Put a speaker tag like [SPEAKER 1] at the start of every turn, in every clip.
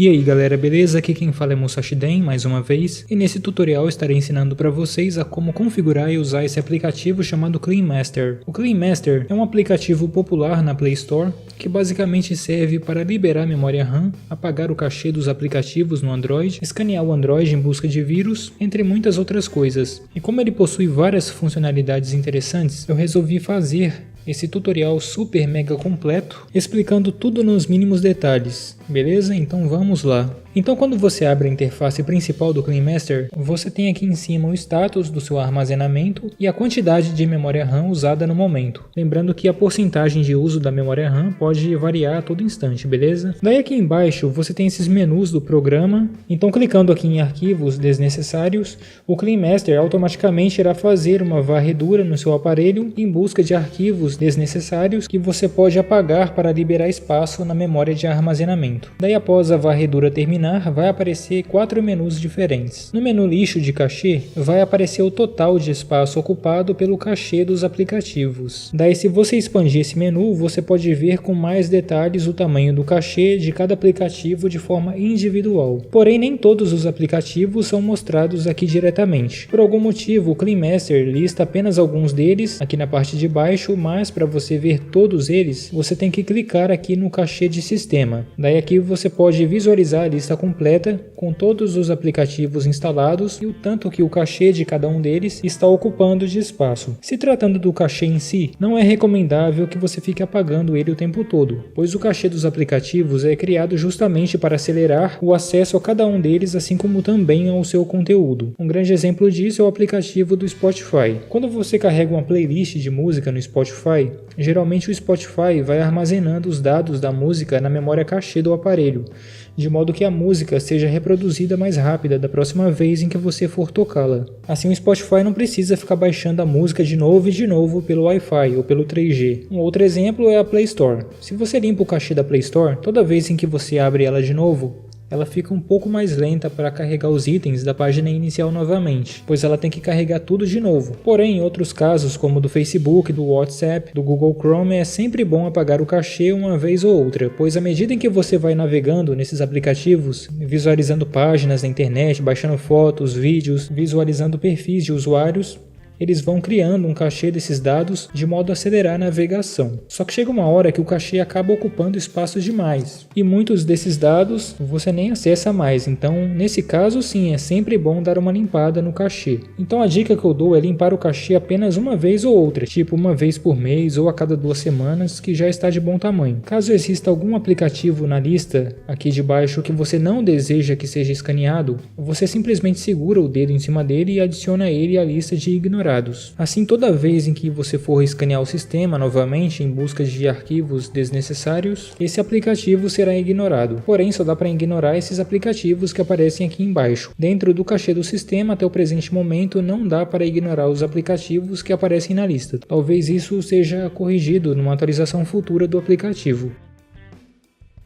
[SPEAKER 1] E aí galera, beleza? Aqui quem fala é Musashi Den, mais uma vez, e nesse tutorial estarei ensinando para vocês a como configurar e usar esse aplicativo chamado Clean Master. O Clean Master é um aplicativo popular na Play Store que basicamente serve para liberar memória RAM, apagar o cachê dos aplicativos no Android, escanear o Android em busca de vírus, entre muitas outras coisas. E como ele possui várias funcionalidades interessantes, eu resolvi fazer esse tutorial super mega completo, explicando tudo nos mínimos detalhes, beleza? Então vamos lá. Então quando você abre a interface principal do Clean Master, você tem aqui em cima o status do seu armazenamento e a quantidade de memória RAM usada no momento. Lembrando que a porcentagem de uso da memória RAM pode variar a todo instante, beleza? Daí aqui embaixo você tem esses menus do programa, então clicando aqui em arquivos desnecessários, o Clean Master automaticamente irá fazer uma varredura no seu aparelho em busca de arquivos desnecessários que você pode apagar para liberar espaço na memória de armazenamento. Daí após a varredura terminar, vai aparecer 4 menus diferentes. No menu lixo de cachê, vai aparecer o total de espaço ocupado pelo cachê dos aplicativos. Daí se você expandir esse menu, você pode ver com mais detalhes o tamanho do cachê de cada aplicativo de forma individual. Porém, nem todos os aplicativos são mostrados aqui diretamente. Por algum motivo, o Clean Master lista apenas alguns deles aqui na parte de baixo, mas para você ver todos eles, você tem que clicar aqui no cachê de sistema. Daí aqui você pode visualizar a lista completa com todos os aplicativos instalados e o tanto que o cachê de cada um deles está ocupando de espaço. Se tratando do cachê em si, não é recomendável que você fique apagando ele o tempo todo, pois o cachê dos aplicativos é criado justamente para acelerar o acesso a cada um deles, assim como também ao seu conteúdo. Um grande exemplo disso é o aplicativo do Spotify. Quando você carrega uma playlist de música no Spotify, geralmente o Spotify vai armazenando os dados da música na memória cachê do aparelho, de modo que a música seja reproduzida mais rápida da próxima vez em que você for tocá-la. Assim o Spotify não precisa ficar baixando a música de novo e de novo pelo Wi-Fi ou pelo 3G. Um outro exemplo é a Play Store. Se você limpa o cachê da Play Store, toda vez em que você abre ela de novo, ela fica um pouco mais lenta para carregar os itens da página inicial novamente, pois ela tem que carregar tudo de novo. Porém, em outros casos, como do Facebook, do WhatsApp, do Google Chrome, é sempre bom apagar o cachê uma vez ou outra, pois à medida em que você vai navegando nesses aplicativos, visualizando páginas na internet, baixando fotos, vídeos, visualizando perfis de usuários, eles vão criando um cachê desses dados de modo a acelerar a navegação. Só que chega uma hora que o cachê acaba ocupando espaço demais, e muitos desses dados você nem acessa mais, então nesse caso sim, é sempre bom dar uma limpada no cachê. Então a dica que eu dou é limpar o cachê apenas uma vez ou outra, tipo uma vez por mês ou a cada 2 semanas, que já está de bom tamanho. Caso exista algum aplicativo na lista aqui de baixo que você não deseja que seja escaneado, você simplesmente segura o dedo em cima dele e adiciona ele à lista de ignorar. Assim, toda vez em que você for escanear o sistema novamente em busca de arquivos desnecessários, esse aplicativo será ignorado. Porém, só dá para ignorar esses aplicativos que aparecem aqui embaixo. Dentro do cachê do sistema, até o presente momento, não dá para ignorar os aplicativos que aparecem na lista. Talvez isso seja corrigido numa atualização futura do aplicativo.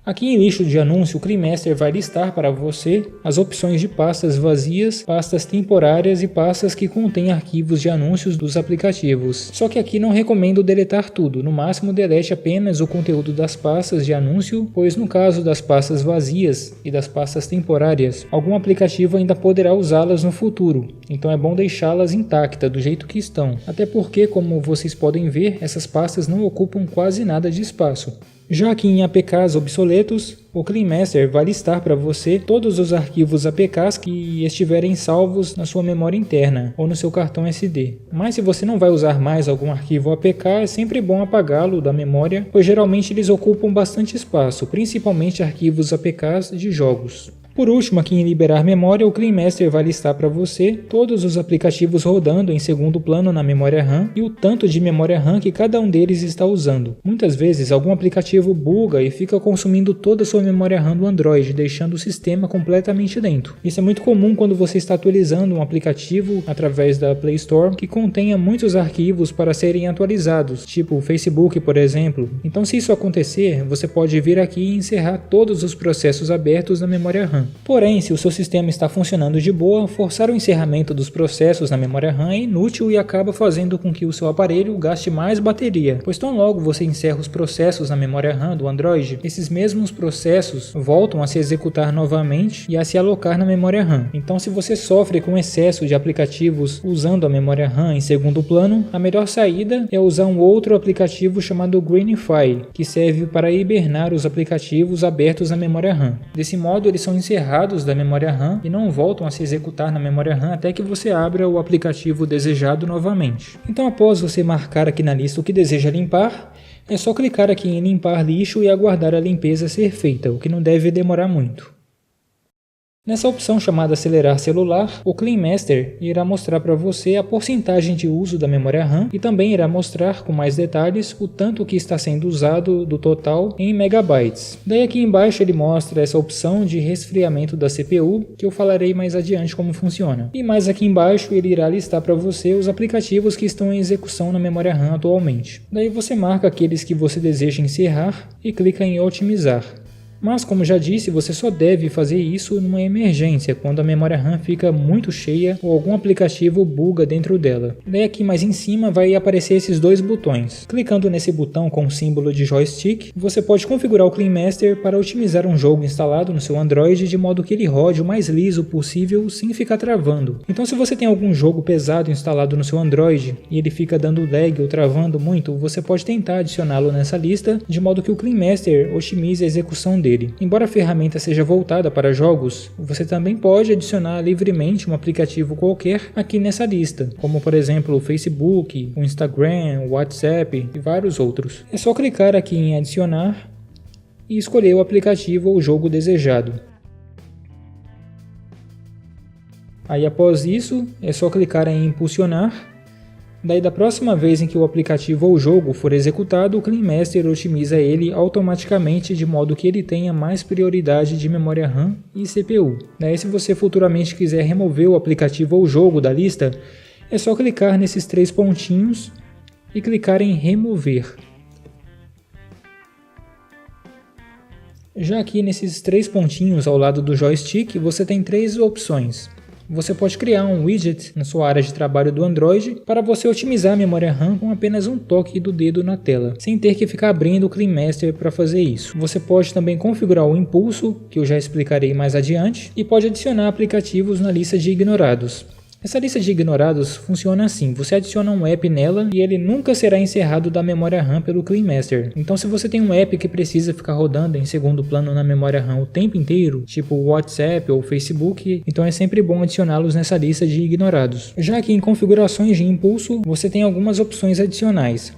[SPEAKER 1] Aqui em lixo de anúncio, o Clean Master vai listar para você as opções de pastas vazias, pastas temporárias e pastas que contêm arquivos de anúncios dos aplicativos. Só que aqui não recomendo deletar tudo, no máximo delete apenas o conteúdo das pastas de anúncio, pois no caso das pastas vazias e das pastas temporárias, algum aplicativo ainda poderá usá-las no futuro, então é bom deixá-las intactas do jeito que estão, até porque, como vocês podem ver, essas pastas não ocupam quase nada de espaço. Já aqui em APKs obsoletos, o Clean Master vai listar para você todos os arquivos APKs que estiverem salvos na sua memória interna ou no seu cartão SD. Mas se você não vai usar mais algum arquivo APK, é sempre bom apagá-lo da memória, pois geralmente eles ocupam bastante espaço, principalmente arquivos APKs de jogos. Por último, aqui em liberar memória, o Clean Master vai listar para você todos os aplicativos rodando em segundo plano na memória RAM e o tanto de memória RAM que cada um deles está usando. Muitas vezes, algum aplicativo buga e fica consumindo toda a sua memória RAM do Android, deixando o sistema completamente lento. Isso é muito comum quando você está atualizando um aplicativo através da Play Store que contenha muitos arquivos para serem atualizados, tipo o Facebook, por exemplo. Então, se isso acontecer, você pode vir aqui e encerrar todos os processos abertos na memória RAM. RAM. Porém, se o seu sistema está funcionando de boa, forçar o encerramento dos processos na memória RAM é inútil e acaba fazendo com que o seu aparelho gaste mais bateria, pois tão logo você encerra os processos na memória RAM do Android, esses mesmos processos voltam a se executar novamente e a se alocar na memória RAM. Então, se você sofre com excesso de aplicativos usando a memória RAM em segundo plano, a melhor saída é usar um outro aplicativo chamado Greenify, que serve para hibernar os aplicativos abertos na memória RAM. Desse modo, eles são encerrados da memória RAM e não voltam a se executar na memória RAM até que você abra o aplicativo desejado novamente. Então, após você marcar aqui na lista o que deseja limpar, é só clicar aqui em limpar lixo e aguardar a limpeza ser feita, o que não deve demorar muito. Nessa opção chamada acelerar celular, o Clean Master irá mostrar para você a porcentagem de uso da memória RAM e também irá mostrar com mais detalhes o tanto que está sendo usado do total em megabytes. Daí aqui embaixo ele mostra essa opção de resfriamento da CPU, que eu falarei mais adiante como funciona. E mais aqui embaixo ele irá listar para você os aplicativos que estão em execução na memória RAM atualmente. Daí você marca aqueles que você deseja encerrar e clica em otimizar. Mas, como já disse, você só deve fazer isso numa emergência, quando a memória RAM fica muito cheia ou algum aplicativo buga dentro dela. Daí aqui mais em cima vai aparecer esses dois botões. Clicando nesse botão com o símbolo de joystick, você pode configurar o Clean Master para otimizar um jogo instalado no seu Android de modo que ele rode o mais liso possível sem ficar travando. Então, se você tem algum jogo pesado instalado no seu Android e ele fica dando lag ou travando muito, você pode tentar adicioná-lo nessa lista de modo que o Clean Master otimize a execução dele. Embora a ferramenta seja voltada para jogos, você também pode adicionar livremente um aplicativo qualquer aqui nessa lista, como por exemplo o Facebook, o Instagram, o WhatsApp e vários outros. É só clicar aqui em adicionar e escolher o aplicativo ou jogo desejado. Aí após isso, é só clicar em impulsionar. Daí da próxima vez em que o aplicativo ou jogo for executado, o Clean Master otimiza ele automaticamente de modo que ele tenha mais prioridade de memória RAM e CPU. Daí se você futuramente quiser remover o aplicativo ou jogo da lista, é só clicar nesses três pontinhos e clicar em remover. Já aqui nesses três pontinhos ao lado do joystick, você tem três opções. Você pode criar um widget na sua área de trabalho do Android para você otimizar a memória RAM com apenas um toque do dedo na tela, sem ter que ficar abrindo o Clean Master para fazer isso. Você pode também configurar o impulso, que eu já explicarei mais adiante, e pode adicionar aplicativos na lista de ignorados. Essa lista de ignorados funciona assim, você adiciona um app nela e ele nunca será encerrado da memória RAM pelo Clean Master. Então se você tem um app que precisa ficar rodando em segundo plano na memória RAM o tempo inteiro, tipo o WhatsApp ou o Facebook, então é sempre bom adicioná-los nessa lista de ignorados. Já que em configurações de impulso, você tem algumas opções adicionais.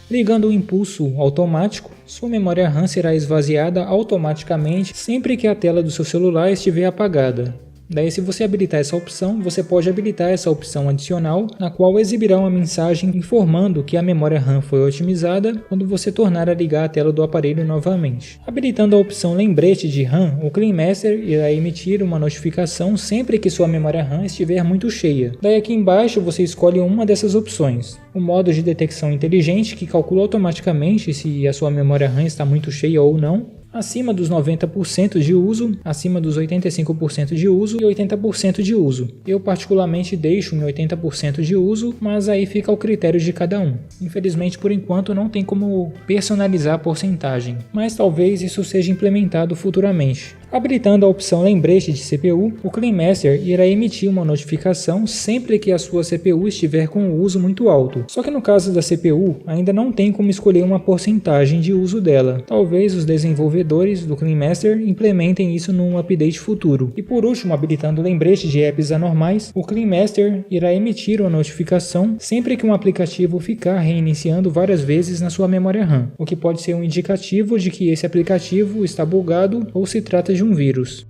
[SPEAKER 1] Ligando o impulso automático, sua memória RAM será esvaziada automaticamente sempre que a tela do seu celular estiver apagada. Daí, se você habilitar essa opção, você pode habilitar essa opção adicional, na qual exibirá uma mensagem informando que a memória RAM foi otimizada quando você tornar a ligar a tela do aparelho novamente. Habilitando a opção lembrete de RAM, o Clean Master irá emitir uma notificação sempre que sua memória RAM estiver muito cheia. Daí aqui embaixo você escolhe uma dessas opções. O modo de detecção inteligente, que calcula automaticamente se a sua memória RAM está muito cheia ou não. Acima dos 90% de uso, acima dos 85% de uso e 80% de uso. Eu particularmente deixo em 80% de uso, mas aí fica ao critério de cada um. Infelizmente, por enquanto, não tem como personalizar a porcentagem, mas talvez isso seja implementado futuramente. Habilitando a opção lembrete de CPU, o Clean Master irá emitir uma notificação sempre que a sua CPU estiver com o uso muito alto. Só que no caso da CPU, ainda não tem como escolher uma porcentagem de uso dela. Talvez os desenvolvedores do Clean Master implementem isso num update futuro. E por último, habilitando o lembrete de apps anormais, o Clean Master irá emitir uma notificação sempre que um aplicativo ficar reiniciando várias vezes na sua memória RAM, o que pode ser um indicativo de que esse aplicativo está bugado ou se trata de um vírus.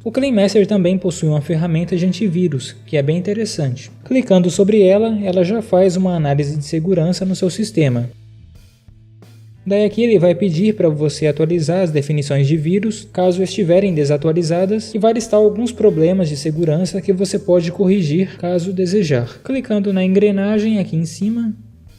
[SPEAKER 1] O Clean Master também possui uma ferramenta de antivírus, que é bem interessante. Clicando sobre ela, ela já faz uma análise de segurança no seu sistema. Daí aqui ele vai pedir para você atualizar as definições de vírus, caso estiverem desatualizadas, e vai listar alguns problemas de segurança que você pode corrigir caso desejar. Clicando na engrenagem aqui em cima,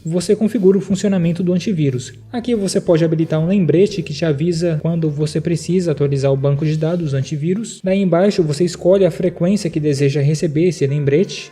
[SPEAKER 1] você configura o funcionamento do antivírus. Aqui você pode habilitar um lembrete que te avisa quando você precisa atualizar o banco de dados antivírus. Daí embaixo você escolhe a frequência que deseja receber esse lembrete.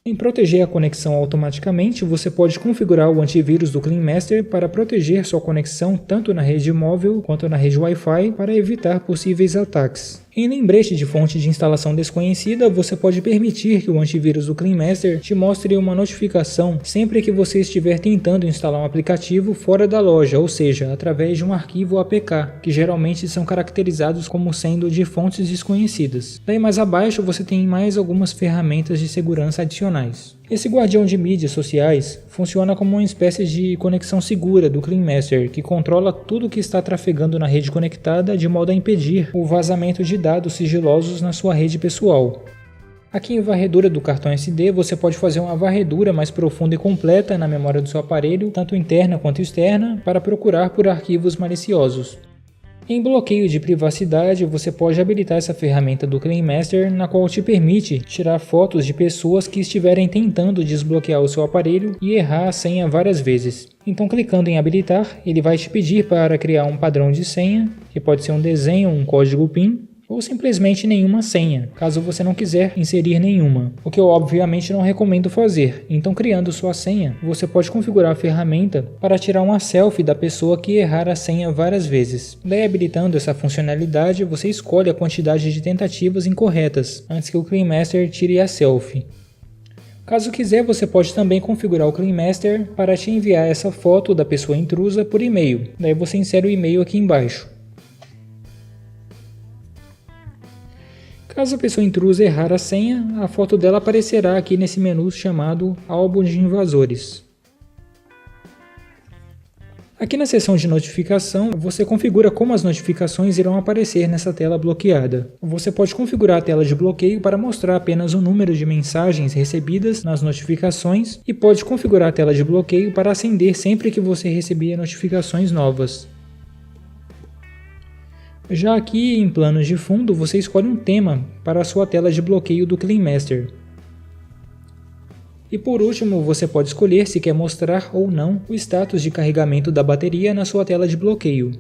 [SPEAKER 1] Em proteger a conexão automaticamente, você pode configurar o antivírus do CleanMaster para proteger sua conexão tanto na rede móvel quanto na rede Wi-Fi para evitar possíveis ataques. Em lembrete de fonte de instalação desconhecida, você pode permitir que o antivírus do CleanMaster te mostre uma notificação sempre que você estiver tentando instalar um aplicativo fora da loja, ou seja, através de um arquivo APK, que geralmente são caracterizados como sendo de fontes desconhecidas. Daí mais abaixo você tem mais algumas ferramentas de segurança adicionais. Esse guardião de mídias sociais funciona como uma espécie de conexão segura do CleanMaster, que controla tudo que está trafegando na rede conectada de modo a impedir o vazamento de dados sigilosos na sua rede pessoal. Aqui em varredura do cartão SD você pode fazer uma varredura mais profunda e completa na memória do seu aparelho, tanto interna quanto externa, para procurar por arquivos maliciosos. Em bloqueio de privacidade, você pode habilitar essa ferramenta do CleanMaster, na qual te permite tirar fotos de pessoas que estiverem tentando desbloquear o seu aparelho e errar a senha várias vezes. Então, clicando em habilitar, ele vai te pedir para criar um padrão de senha, que pode ser um desenho, um código PIN, ou simplesmente nenhuma senha, caso você não quiser inserir nenhuma, o que eu obviamente não recomendo fazer. Então, criando sua senha, você pode configurar a ferramenta para tirar uma selfie da pessoa que errar a senha várias vezes. Daí, habilitando essa funcionalidade, você escolhe a quantidade de tentativas incorretas, antes que o CleanMaster tire a selfie. Caso quiser, você pode também configurar o CleanMaster para te enviar essa foto da pessoa intrusa por e-mail. Daí você insere o e-mail aqui embaixo. Caso a pessoa intrusa errar a senha, a foto dela aparecerá aqui nesse menu chamado Álbum de Invasores. Aqui na seção de notificação, você configura como as notificações irão aparecer nessa tela bloqueada. Você pode configurar a tela de bloqueio para mostrar apenas o número de mensagens recebidas nas notificações e pode configurar a tela de bloqueio para acender sempre que você receber notificações novas. Já aqui em planos de fundo, você escolhe um tema para a sua tela de bloqueio do CleanMaster. E por último, você pode escolher se quer mostrar ou não o status de carregamento da bateria na sua tela de bloqueio.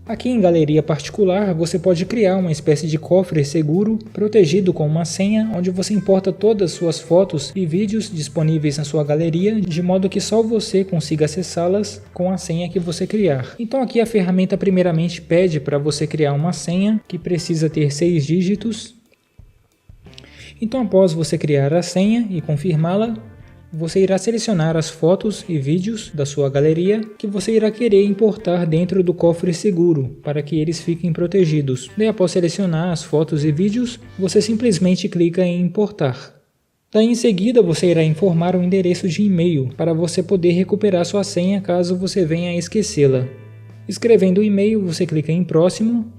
[SPEAKER 1] Aqui em Galeria Particular, você pode criar uma espécie de cofre seguro, protegido com uma senha, onde você importa todas as suas fotos e vídeos disponíveis na sua galeria, de modo que só você consiga acessá-las com a senha que você criar. Então aqui a ferramenta primeiramente pede para você criar uma senha, que precisa ter 6 dígitos. Então após você criar a senha e confirmá-la, você irá selecionar as fotos e vídeos da sua galeria que você irá querer importar dentro do cofre seguro, para que eles fiquem protegidos. Daí, após selecionar as fotos e vídeos, você simplesmente clica em importar. Daí em seguida você irá informar o endereço de e-mail, para você poder recuperar sua senha caso você venha a esquecê-la. Escrevendo o e-mail, você clica em próximo,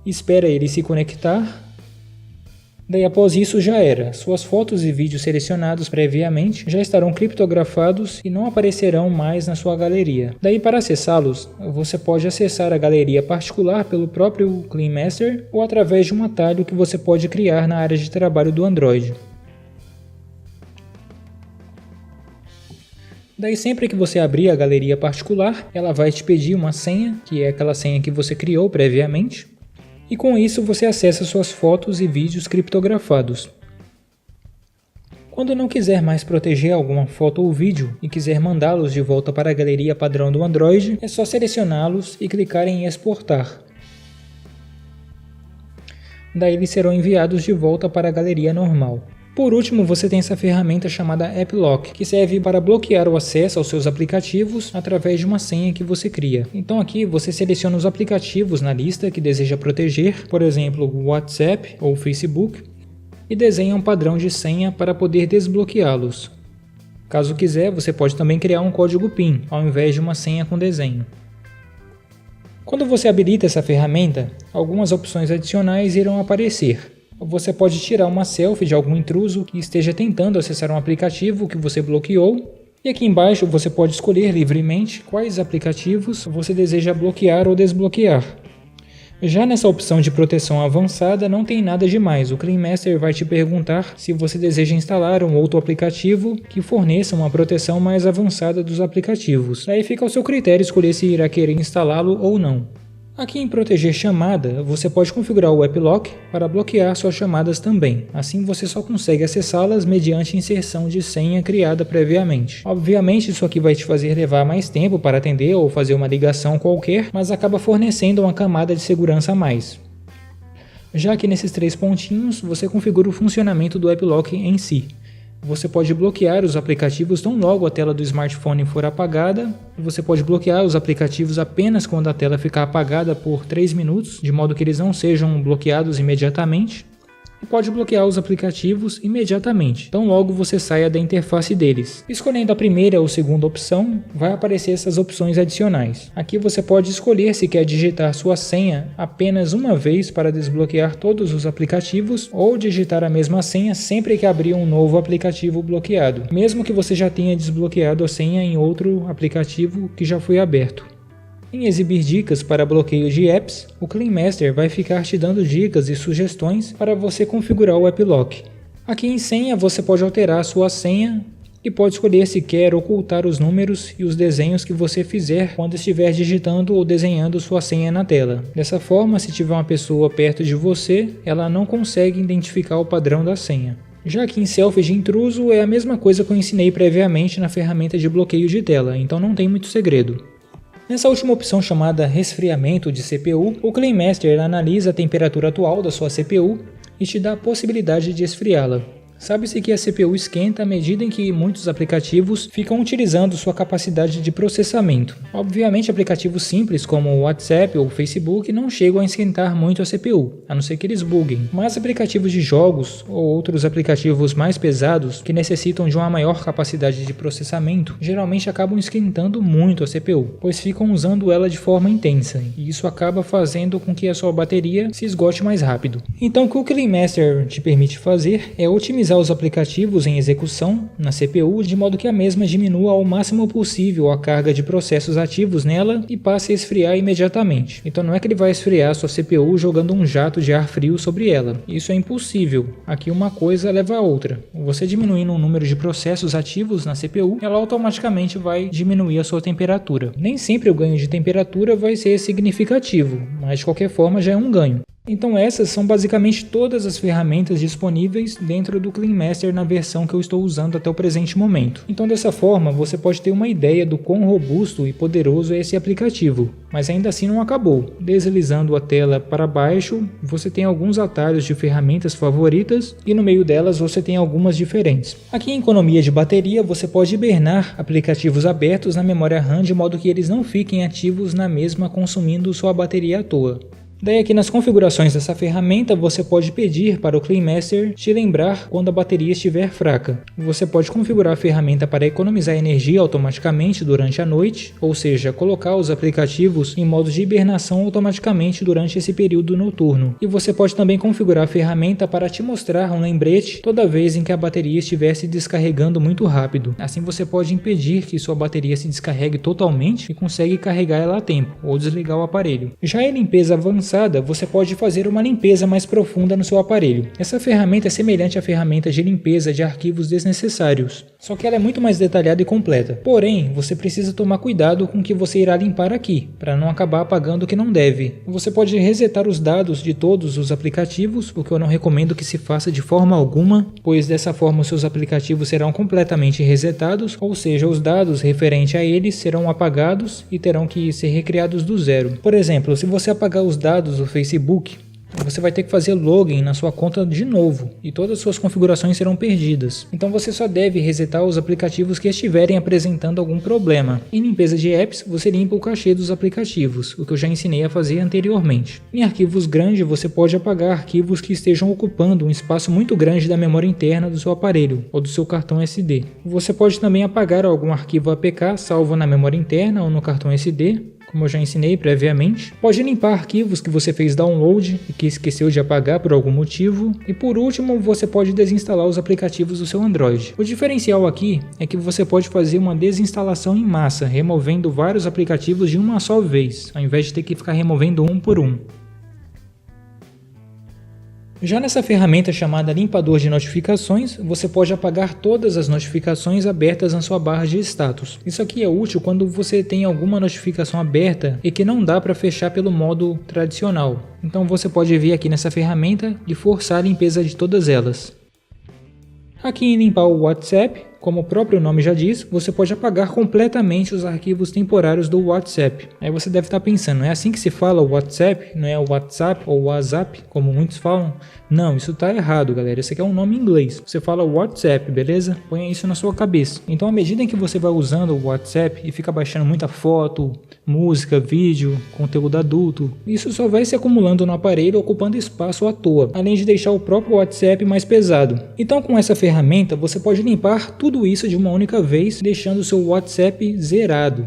[SPEAKER 1] espera ele se conectar. Daí após isso já era, suas fotos e vídeos selecionados previamente já estarão criptografados e não aparecerão mais na sua galeria. Daí para acessá-los, você pode acessar a galeria particular pelo próprio CleanMaster ou através de um atalho que você pode criar na área de trabalho do Android. Daí sempre que você abrir a galeria particular, ela vai te pedir uma senha, que é aquela senha que você criou previamente. E com isso você acessa suas fotos e vídeos criptografados. Quando não quiser mais proteger alguma foto ou vídeo e quiser mandá-los de volta para a galeria padrão do Android, é só selecioná-los e clicar em exportar. Daí eles serão enviados de volta para a galeria normal. Por último, você tem essa ferramenta chamada AppLock, que serve para bloquear o acesso aos seus aplicativos através de uma senha que você cria. Então aqui você seleciona os aplicativos na lista que deseja proteger, por exemplo, o WhatsApp ou Facebook, e desenha um padrão de senha para poder desbloqueá-los. Caso quiser, você pode também criar um código PIN, ao invés de uma senha com desenho. Quando você habilita essa ferramenta, algumas opções adicionais irão aparecer. Você pode tirar uma selfie de algum intruso que esteja tentando acessar um aplicativo que você bloqueou. E aqui embaixo você pode escolher livremente quais aplicativos você deseja bloquear ou desbloquear. Já nessa opção de proteção avançada não tem nada demais, o Clean Master vai te perguntar se você deseja instalar um outro aplicativo que forneça uma proteção mais avançada dos aplicativos. Daí fica ao seu critério escolher se irá querer instalá-lo ou não. Aqui em proteger chamada, você pode configurar o App Lock para bloquear suas chamadas também. Assim você só consegue acessá-las mediante inserção de senha criada previamente. Obviamente isso aqui vai te fazer levar mais tempo para atender ou fazer uma ligação qualquer, mas acaba fornecendo uma camada de segurança a mais. Já que nesses 3 pontinhos, você configura o funcionamento do App Lock em si. Você pode bloquear os aplicativos tão logo a tela do smartphone for apagada, e você pode bloquear os aplicativos apenas quando a tela ficar apagada por 3 minutos, de modo que eles não sejam bloqueados imediatamente. E pode bloquear os aplicativos imediatamente, tão logo você saia da interface deles. Escolhendo a primeira ou segunda opção, vai aparecer essas opções adicionais. Aqui você pode escolher se quer digitar sua senha apenas uma vez para desbloquear todos os aplicativos ou digitar a mesma senha sempre que abrir um novo aplicativo bloqueado, mesmo que você já tenha desbloqueado a senha em outro aplicativo que já foi aberto. Em exibir dicas para bloqueio de apps, o Clean Master vai ficar te dando dicas e sugestões para você configurar o App Lock. Aqui em senha você pode alterar a sua senha e pode escolher se quer ocultar os números e os desenhos que você fizer quando estiver digitando ou desenhando sua senha na tela. Dessa forma, se tiver uma pessoa perto de você, ela não consegue identificar o padrão da senha. Já que em selfie de intruso é a mesma coisa que eu ensinei previamente na ferramenta de bloqueio de tela, então não tem muito segredo. Nessa última opção chamada resfriamento de CPU, o Clean Master analisa a temperatura atual da sua CPU e te dá a possibilidade de esfriá-la. Sabe-se que a CPU esquenta à medida em que muitos aplicativos ficam utilizando sua capacidade de processamento. Obviamente, aplicativos simples como o WhatsApp ou o Facebook não chegam a esquentar muito a CPU, a não ser que eles buguem. Mas aplicativos de jogos ou outros aplicativos mais pesados que necessitam de uma maior capacidade de processamento geralmente acabam esquentando muito a CPU, pois ficam usando ela de forma intensa, e isso acaba fazendo com que a sua bateria se esgote mais rápido. Então, o que o Clean Master te permite fazer é otimizar os aplicativos em execução na CPU de modo que a mesma diminua ao máximo possível a carga de processos ativos nela e passe a esfriar imediatamente. Então não é que ele vai esfriar sua CPU jogando um jato de ar frio sobre ela. Isso é impossível. Aqui uma coisa leva a outra. Você diminuindo o número de processos ativos na CPU, ela automaticamente vai diminuir a sua temperatura. Nem sempre o ganho de temperatura vai ser significativo, mas de qualquer forma já é um ganho. Então essas são basicamente todas as ferramentas disponíveis dentro do Clean Master na versão que eu estou usando até o presente momento. Então dessa forma você pode ter uma ideia do quão robusto e poderoso é esse aplicativo, mas ainda assim não acabou. Deslizando a tela para baixo, você tem alguns atalhos de ferramentas favoritas e no meio delas você tem algumas diferentes. Aqui em economia de bateria você pode hibernar aplicativos abertos na memória RAM de modo que eles não fiquem ativos na mesma consumindo sua bateria à toa. Daí aqui nas configurações dessa ferramenta você pode pedir para o Clean Master te lembrar quando a bateria estiver fraca. Você pode configurar a ferramenta para economizar energia automaticamente durante a noite, ou seja, colocar os aplicativos em modo de hibernação automaticamente durante esse período noturno. E você pode também configurar a ferramenta para te mostrar um lembrete toda vez em que a bateria estiver se descarregando muito rápido. Assim você pode impedir que sua bateria se descarregue totalmente e consegue carregar ela a tempo, ou desligar o aparelho. Já em limpeza avançada, você pode fazer uma limpeza mais profunda no seu aparelho. Essa ferramenta é semelhante à ferramenta de limpeza de arquivos desnecessários, só que ela é muito mais detalhada e completa. Porém, você precisa tomar cuidado com o que você irá limpar aqui, para não acabar apagando o que não deve. Você pode resetar os dados de todos os aplicativos, o que eu não recomendo que se faça de forma alguma, pois dessa forma os seus aplicativos serão completamente resetados, ou seja, os dados referentes a eles serão apagados e terão que ser recriados do zero. Por exemplo, se você apagar os dados do Facebook, você vai ter que fazer login na sua conta de novo e todas as suas configurações serão perdidas. Então você só deve resetar os aplicativos que estiverem apresentando algum problema. Em limpeza de apps, você limpa o cachê dos aplicativos, o que eu já ensinei a fazer anteriormente. Em arquivos grandes, você pode apagar arquivos que estejam ocupando um espaço muito grande da memória interna do seu aparelho ou do seu cartão SD. Você pode também apagar algum arquivo APK salvo na memória interna ou no cartão SD, como eu já ensinei previamente. Pode limpar arquivos que você fez download e que esqueceu de apagar por algum motivo. E por último, você pode desinstalar os aplicativos do seu Android. O diferencial aqui é que você pode fazer uma desinstalação em massa, removendo vários aplicativos de uma só vez, ao invés de ter que ficar removendo um por um. Já nessa ferramenta chamada limpador de notificações, você pode apagar todas as notificações abertas na sua barra de status. Isso aqui é útil quando você tem alguma notificação aberta e que não dá para fechar pelo modo tradicional. Então você pode vir aqui nessa ferramenta e forçar a limpeza de todas elas. Aqui em limpar o WhatsApp, como o próprio nome já diz, você pode apagar completamente os arquivos temporários do WhatsApp. Aí você deve estar pensando, é assim que se fala o WhatsApp? Não é o WhatsApp ou WhatsApp, como muitos falam? Não, isso está errado, galera. Esse aqui é um nome em inglês. Você fala WhatsApp, beleza? Ponha isso na sua cabeça. Então, à medida em que você vai usando o WhatsApp e fica baixando muita foto, música, vídeo, conteúdo adulto, isso só vai se acumulando no aparelho, ocupando espaço à toa, além de deixar o próprio WhatsApp mais pesado. Então, com essa ferramenta, você pode limpar tudo isso de uma única vez, deixando o seu WhatsApp zerado.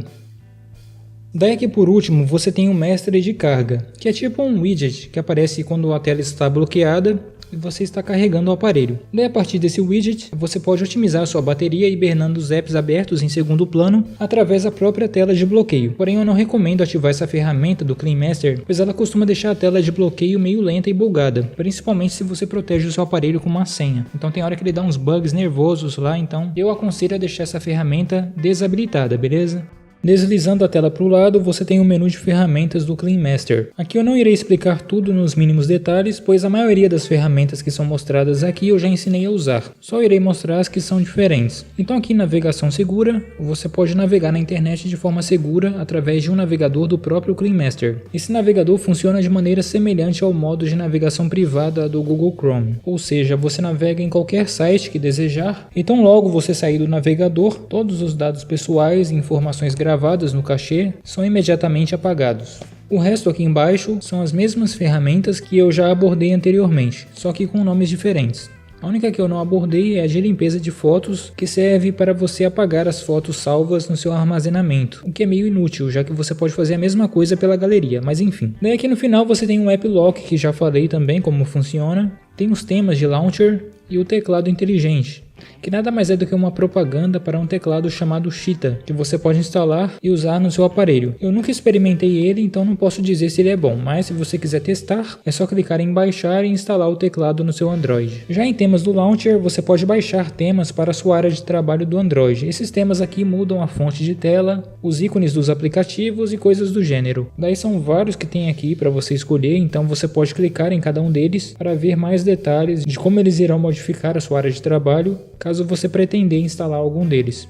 [SPEAKER 1] Daí aqui por último você tem o mestre de carga, que é tipo um widget que aparece quando a tela está bloqueada e você está carregando o aparelho. Daí a partir desse widget você pode otimizar a sua bateria hibernando os apps abertos em segundo plano através da própria tela de bloqueio. Porém eu não recomendo ativar essa ferramenta do Clean Master, pois ela costuma deixar a tela de bloqueio meio lenta e bugada, principalmente se você protege o seu aparelho com uma senha. Então tem hora que ele dá uns bugs nervosos lá, então eu aconselho a deixar essa ferramenta desabilitada, beleza? Deslizando a tela para o lado, você tem o menu de ferramentas do Clean Master. Aqui eu não irei explicar tudo nos mínimos detalhes, pois a maioria das ferramentas que são mostradas aqui eu já ensinei a usar. Só irei mostrar as que são diferentes. Então aqui em navegação segura, você pode navegar na internet de forma segura através de um navegador do próprio Clean Master. Esse navegador funciona de maneira semelhante ao modo de navegação privada do Google Chrome. Ou seja, você navega em qualquer site que desejar, então logo você sair do navegador, todos os dados pessoais e informações gravadas no cachê são imediatamente apagados. O resto aqui embaixo são as mesmas ferramentas que eu já abordei anteriormente, só que com nomes diferentes. A única que eu não abordei é a de limpeza de fotos, que serve para você apagar as fotos salvas no seu armazenamento, o que é meio inútil, já que você pode fazer a mesma coisa pela galeria, mas enfim. Daí aqui no final você tem um App Lock, que já falei também como funciona, tem os temas de launcher e o teclado inteligente, que nada mais é do que uma propaganda para um teclado chamado Cheetah, que você pode instalar e usar no seu aparelho. Eu nunca experimentei ele, então não posso dizer se ele é bom, mas se você quiser testar, é só clicar em baixar e instalar o teclado no seu Android. Já em temas do Launcher, você pode baixar temas para a sua área de trabalho do Android. Esses temas aqui mudam a fonte de tela, os ícones dos aplicativos e coisas do gênero. Daí são vários que tem aqui para você escolher, então você pode clicar em cada um deles para ver mais detalhes de como eles irão modificar a sua área de trabalho, caso você pretender instalar algum deles.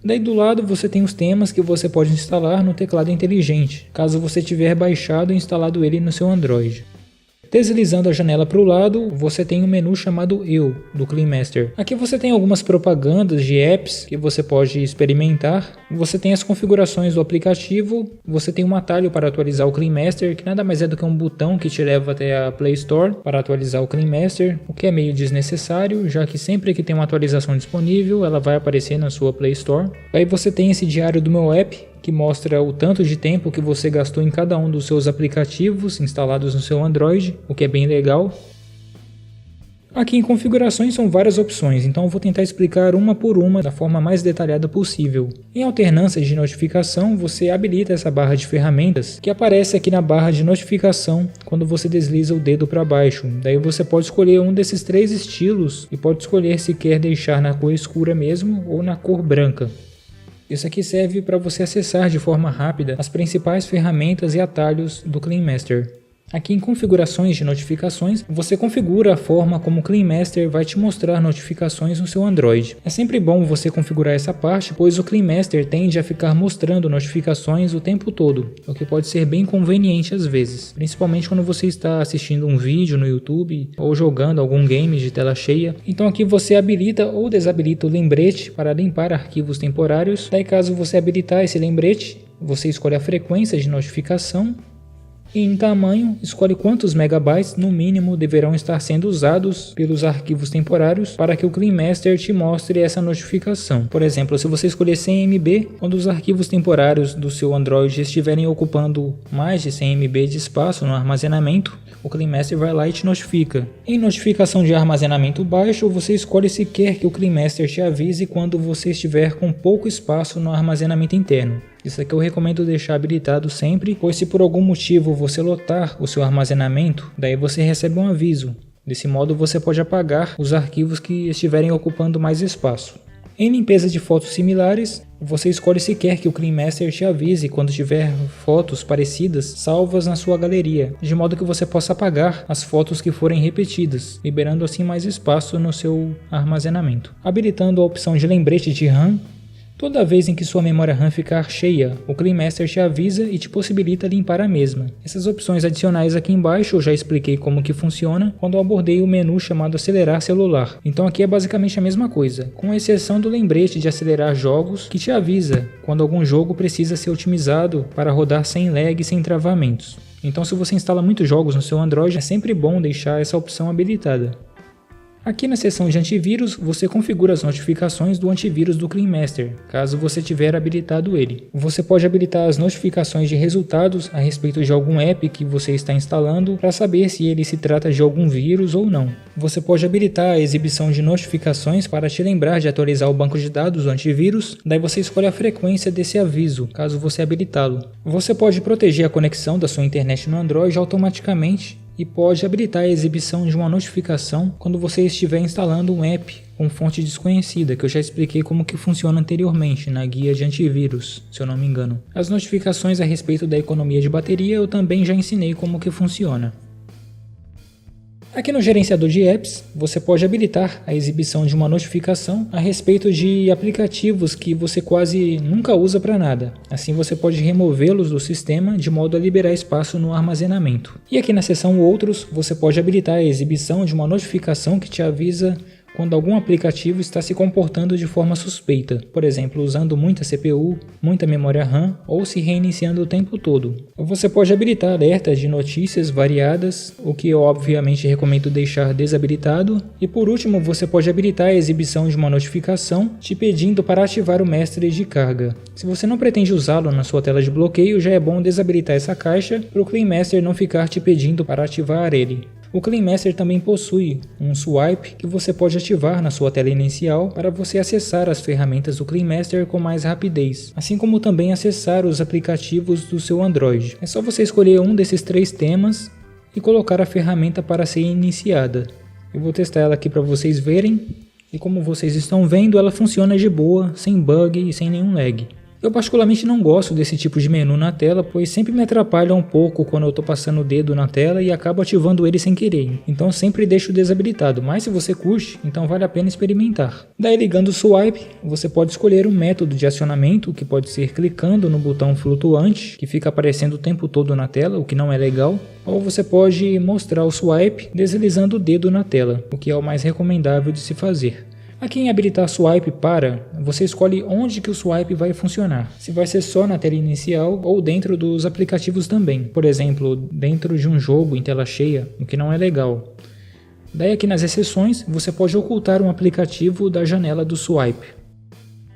[SPEAKER 1] Daí do lado você tem os temas que você pode instalar no teclado inteligente, caso você tiver baixado e instalado ele no seu Android. Deslizando a janela para o lado, você tem um menu chamado Eu, do Clean Master. Aqui você tem algumas propagandas de apps que você pode experimentar. Você tem as configurações do aplicativo, você tem um atalho para atualizar o Clean Master, que nada mais é do que um botão que te leva até a Play Store para atualizar o Clean Master, o que é meio desnecessário, já que sempre que tem uma atualização disponível, ela vai aparecer na sua Play Store. Aí você tem esse diário do meu app, que mostra o tanto de tempo que você gastou em cada um dos seus aplicativos instalados no seu Android, o que é bem legal. Aqui em configurações são várias opções, então eu vou tentar explicar uma por uma da forma mais detalhada possível. Em alternância de notificação, você habilita essa barra de ferramentas que aparece aqui na barra de notificação quando você desliza o dedo para baixo. Daí você pode escolher um desses três estilos e pode escolher se quer deixar na cor escura mesmo ou na cor branca. Isso aqui serve para você acessar de forma rápida as principais ferramentas e atalhos do Clean Master. Aqui em configurações de notificações, você configura a forma como o Clean Master vai te mostrar notificações no seu Android. É sempre bom você configurar essa parte, pois o Clean Master tende a ficar mostrando notificações o tempo todo, o que pode ser bem conveniente às vezes, principalmente quando você está assistindo um vídeo no YouTube ou jogando algum game de tela cheia. Então aqui você habilita ou desabilita o lembrete para limpar arquivos temporários. Daí caso você habilitar esse lembrete, você escolhe a frequência de notificação. E em tamanho, escolhe quantos megabytes no mínimo deverão estar sendo usados pelos arquivos temporários para que o Clean Master te mostre essa notificação. Por exemplo, se você escolher 100 MB, quando os arquivos temporários do seu Android estiverem ocupando mais de 100 MB de espaço no armazenamento, o Clean Master vai lá e te notifica. Em notificação de armazenamento baixo, você escolhe se quer que o Clean Master te avise quando você estiver com pouco espaço no armazenamento interno. Isso aqui eu recomendo deixar habilitado sempre, pois se por algum motivo você lotar o seu armazenamento, daí você recebe um aviso. Desse modo você pode apagar os arquivos que estiverem ocupando mais espaço. Em limpeza de fotos similares, você escolhe se quer que o Clean Master te avise quando tiver fotos parecidas salvas na sua galeria, de modo que você possa apagar as fotos que forem repetidas, liberando assim mais espaço no seu armazenamento. Habilitando a opção de lembrete de RAM, toda vez em que sua memória RAM ficar cheia, o Clean Master te avisa e te possibilita limpar a mesma. Essas opções adicionais aqui embaixo eu já expliquei como que funciona quando eu abordei o menu chamado acelerar celular. Então aqui é basicamente a mesma coisa, com exceção do lembrete de acelerar jogos que te avisa quando algum jogo precisa ser otimizado para rodar sem lag e sem travamentos. Então se você instala muitos jogos no seu Android, é sempre bom deixar essa opção habilitada. Aqui na seção de antivírus, você configura as notificações do antivírus do Clean Master, caso você tiver habilitado ele. Você pode habilitar as notificações de resultados a respeito de algum app que você está instalando para saber se ele se trata de algum vírus ou não. Você pode habilitar a exibição de notificações para te lembrar de atualizar o banco de dados do antivírus, daí você escolhe a frequência desse aviso, caso você habilitá-lo. Você pode proteger a conexão da sua internet no Android automaticamente e pode habilitar a exibição de uma notificação quando você estiver instalando um app com fonte desconhecida, que eu já expliquei como que funciona anteriormente na guia de antivírus, se eu não me engano. As notificações a respeito da economia de bateria eu também já ensinei como que funciona. Aqui no gerenciador de apps, você pode habilitar a exibição de uma notificação a respeito de aplicativos que você quase nunca usa para nada. Assim você pode removê-los do sistema de modo a liberar espaço no armazenamento. E aqui na seção Outros, você pode habilitar a exibição de uma notificação que te avisa quando algum aplicativo está se comportando de forma suspeita, por exemplo, usando muita CPU, muita memória RAM ou se reiniciando o tempo todo. Você pode habilitar alertas de notícias variadas, o que eu obviamente recomendo deixar desabilitado, e por último você pode habilitar a exibição de uma notificação te pedindo para ativar o mestre de carga. Se você não pretende usá-lo na sua tela de bloqueio, já é bom desabilitar essa caixa para o Clean Master não ficar te pedindo para ativar ele. O Clean Master também possui um swipe que você pode ativar na sua tela inicial para você acessar as ferramentas do Clean Master com mais rapidez, assim como também acessar os aplicativos do seu Android. É só você escolher um desses 3 temas e colocar a ferramenta para ser iniciada. Eu vou testar ela aqui para vocês verem e como vocês estão vendo, ela funciona de boa, sem bug e sem nenhum lag. Eu particularmente não gosto desse tipo de menu na tela, pois sempre me atrapalha um pouco quando eu estou passando o dedo na tela e acabo ativando ele sem querer. Então sempre deixo desabilitado, mas se você curte, então vale a pena experimentar. Daí ligando o swipe, você pode escolher um método de acionamento, que pode ser clicando no botão flutuante, que fica aparecendo o tempo todo na tela, o que não é legal. Ou você pode mostrar o swipe deslizando o dedo na tela, o que é o mais recomendável de se fazer. Aqui em habilitar swipe para, você escolhe onde que o swipe vai funcionar. Se vai ser só na tela inicial ou dentro dos aplicativos também. Por exemplo, dentro de um jogo em tela cheia, o que não é legal. Daí aqui nas exceções, você pode ocultar um aplicativo da janela do swipe.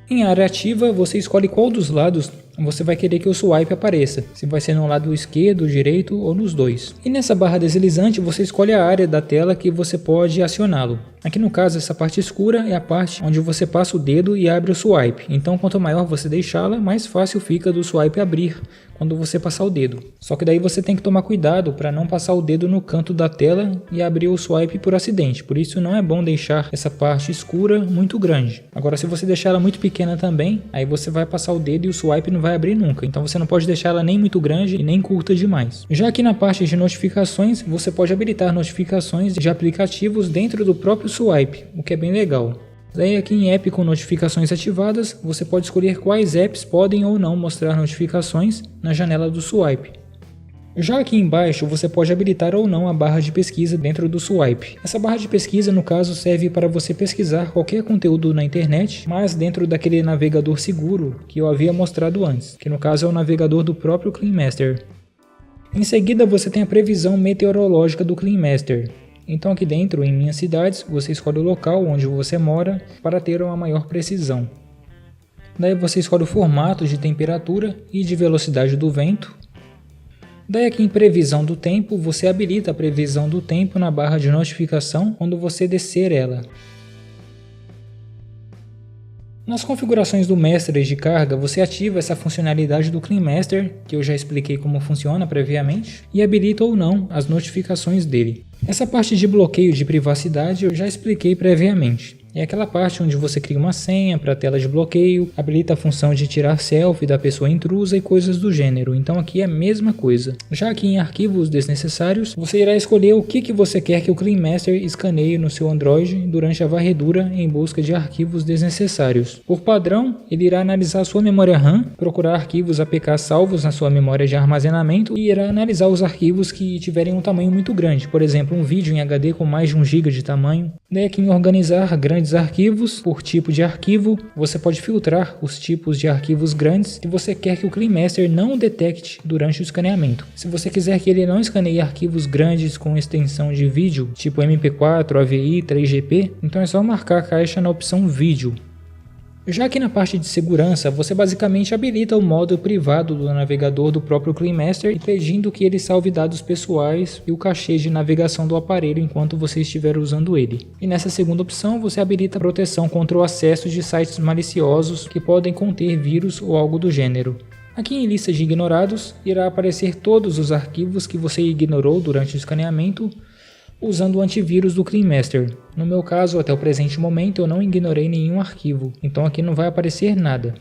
[SPEAKER 1] Em área ativa, você escolhe qual dos lados você vai querer que o swipe apareça, se vai ser no lado esquerdo, direito ou nos dois. E nessa barra deslizante você escolhe a área da tela que você pode acioná-lo. Aqui no caso essa parte escura é a parte onde você passa o dedo e abre o swipe, então quanto maior você deixá-la, mais fácil fica do swipe abrir quando você passar o dedo. Só que daí você tem que tomar cuidado para não passar o dedo no canto da tela e abrir o swipe por acidente, por isso não é bom deixar essa parte escura muito grande. Agora se você deixar ela muito pequena também, aí você vai passar o dedo e o swipe não vai abrir nunca, então você não pode deixar ela nem muito grande e nem curta demais. Já aqui na parte de notificações, você pode habilitar notificações de aplicativos dentro do próprio swipe, o que é bem legal. Daí aqui em app com notificações ativadas, você pode escolher quais apps podem ou não mostrar notificações na janela do swipe. Já aqui embaixo você pode habilitar ou não a barra de pesquisa dentro do swipe. Essa barra de pesquisa no caso serve para você pesquisar qualquer conteúdo na internet, mas dentro daquele navegador seguro que eu havia mostrado antes, que no caso é o navegador do próprio Clean Master. Em seguida você tem a previsão meteorológica do Clean Master. Então aqui dentro, em Minhas Cidades, você escolhe o local onde você mora para ter uma maior precisão. Daí você escolhe o formato de temperatura e de velocidade do vento. Daí aqui em Previsão do Tempo, você habilita a previsão do tempo na barra de notificação quando você descer ela. Nas configurações do Master de carga, você ativa essa funcionalidade do Clean Master, que eu já expliquei como funciona previamente, e habilita ou não as notificações dele. Essa parte de bloqueio de privacidade eu já expliquei previamente. É aquela parte onde você cria uma senha para a tela de bloqueio, habilita a função de tirar selfie da pessoa intrusa e coisas do gênero. Então aqui é a mesma coisa. Já aqui em arquivos desnecessários, você irá escolher o que você quer que o Clean Master escaneie no seu Android durante a varredura em busca de arquivos desnecessários. Por padrão, ele irá analisar a sua memória RAM, procurar arquivos APK salvos na sua memória de armazenamento e irá analisar os arquivos que tiverem um tamanho muito grande. Por exemplo, um vídeo em HD com mais de 1 GB de tamanho. Daí aqui em organizar grandes arquivos por tipo de arquivo, você pode filtrar os tipos de arquivos grandes que você quer que o Clean Master não detecte durante o escaneamento. Se você quiser que ele não escaneie arquivos grandes com extensão de vídeo, tipo MP4, AVI, 3GP, então é só marcar a caixa na opção vídeo. Já aqui na parte de segurança, você basicamente habilita o modo privado do navegador do próprio Clean Master, impedindo que ele salve dados pessoais e o cachê de navegação do aparelho enquanto você estiver usando ele. E nessa segunda opção, você habilita a proteção contra o acesso de sites maliciosos que podem conter vírus ou algo do gênero. Aqui em lista de ignorados, irá aparecer todos os arquivos que você ignorou durante o escaneamento, usando o antivírus do Clean Master. No meu caso, até o presente momento, eu não ignorei nenhum arquivo, então aqui não vai aparecer nada.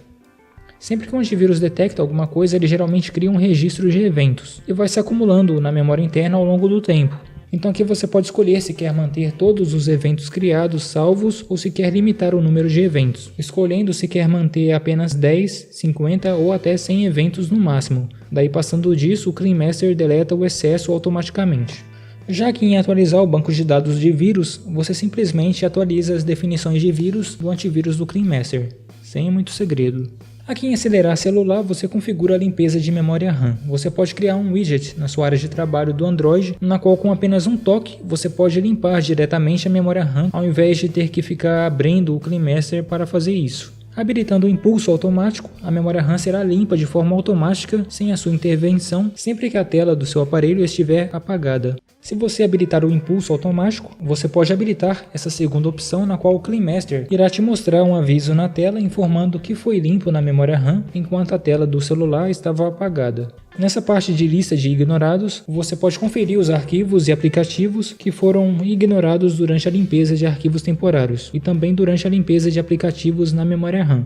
[SPEAKER 1] Sempre que o antivírus detecta alguma coisa, ele geralmente cria um registro de eventos e vai se acumulando na memória interna ao longo do tempo. Então aqui você pode escolher se quer manter todos os eventos criados salvos ou se quer limitar o número de eventos, escolhendo se quer manter apenas 10, 50 ou até 100 eventos no máximo. Daí passando disso, o Clean Master deleta o excesso automaticamente. Já que em atualizar o banco de dados de vírus, você simplesmente atualiza as definições de vírus do antivírus do Clean Master, sem muito segredo. Aqui em acelerar celular, você configura a limpeza de memória RAM. Você pode criar um widget na sua área de trabalho do Android, na qual com apenas um toque, você pode limpar diretamente a memória RAM, ao invés de ter que ficar abrindo o Clean Master para fazer isso. Habilitando o impulso automático, a memória RAM será limpa de forma automática, sem a sua intervenção, sempre que a tela do seu aparelho estiver apagada. Se você habilitar o impulso automático, você pode habilitar essa segunda opção, na qual o Clean Master irá te mostrar um aviso na tela informando que foi limpo na memória RAM enquanto a tela do celular estava apagada. Nessa parte de lista de ignorados, você pode conferir os arquivos e aplicativos que foram ignorados durante a limpeza de arquivos temporários e também durante a limpeza de aplicativos na memória RAM.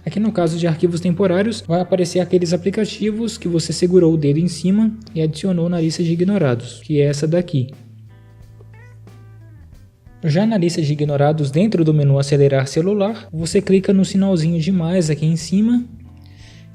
[SPEAKER 1] Aqui no caso de arquivos temporários, vai aparecer aqueles aplicativos que você segurou o dedo em cima e adicionou na lista de ignorados, que é essa daqui. Já na lista de ignorados, dentro do menu acelerar celular, você clica no sinalzinho de mais aqui em cima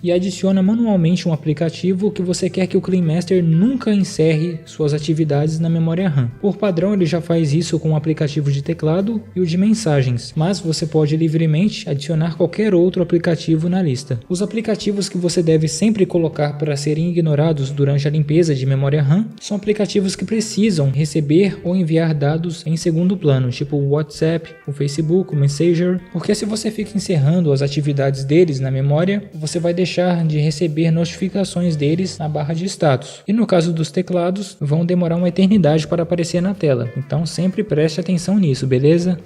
[SPEAKER 1] e adiciona manualmente um aplicativo que você quer que o Clean Master nunca encerre suas atividades na memória RAM. Por padrão, ele já faz isso com o aplicativo de teclado e o de mensagens, mas você pode livremente adicionar qualquer outro aplicativo na lista. Os aplicativos que você deve sempre colocar para serem ignorados durante a limpeza de memória RAM são aplicativos que precisam receber ou enviar dados em segundo plano, tipo o WhatsApp, o Facebook, o Messenger, porque se você fica encerrando as atividades deles na memória, você vai deixar de receber notificações deles na barra de status. E no caso dos teclados, vão demorar uma eternidade para aparecer na tela. Então sempre preste atenção nisso, beleza?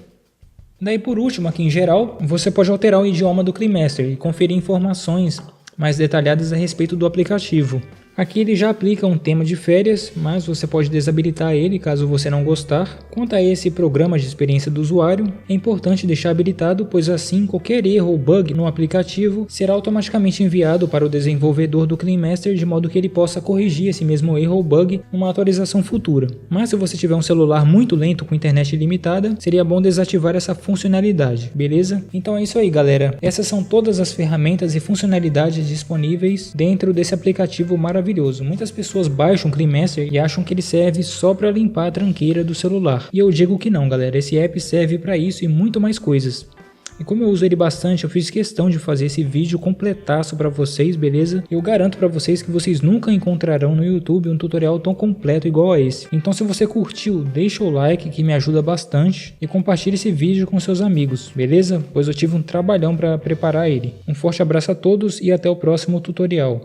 [SPEAKER 1] Daí por último, aqui em geral, você pode alterar o idioma do Clean Master e conferir informações mais detalhadas a respeito do aplicativo. Aqui ele já aplica um tema de férias, mas você pode desabilitar ele caso você não gostar. Quanto a esse programa de experiência do usuário, é importante deixar habilitado, pois assim qualquer erro ou bug no aplicativo será automaticamente enviado para o desenvolvedor do Clean Master, de modo que ele possa corrigir esse mesmo erro ou bug numa atualização futura. Mas se você tiver um celular muito lento com internet ilimitada, seria bom desativar essa funcionalidade, beleza? Então é isso aí, galera. Essas são todas as ferramentas e funcionalidades disponíveis dentro desse aplicativo maravilhoso. Muitas pessoas baixam o Clean Master e acham que ele serve só para limpar a tranqueira do celular. E eu digo que não, galera. Esse app serve para isso e muito mais coisas. E como eu uso ele bastante, eu fiz questão de fazer esse vídeo completaço para vocês, beleza? Eu garanto para vocês que vocês nunca encontrarão no YouTube um tutorial tão completo igual a esse. Então se você curtiu, deixa o like que me ajuda bastante e compartilhe esse vídeo com seus amigos, beleza? Pois eu tive um trabalhão para preparar ele. Um forte abraço a todos e até o próximo tutorial.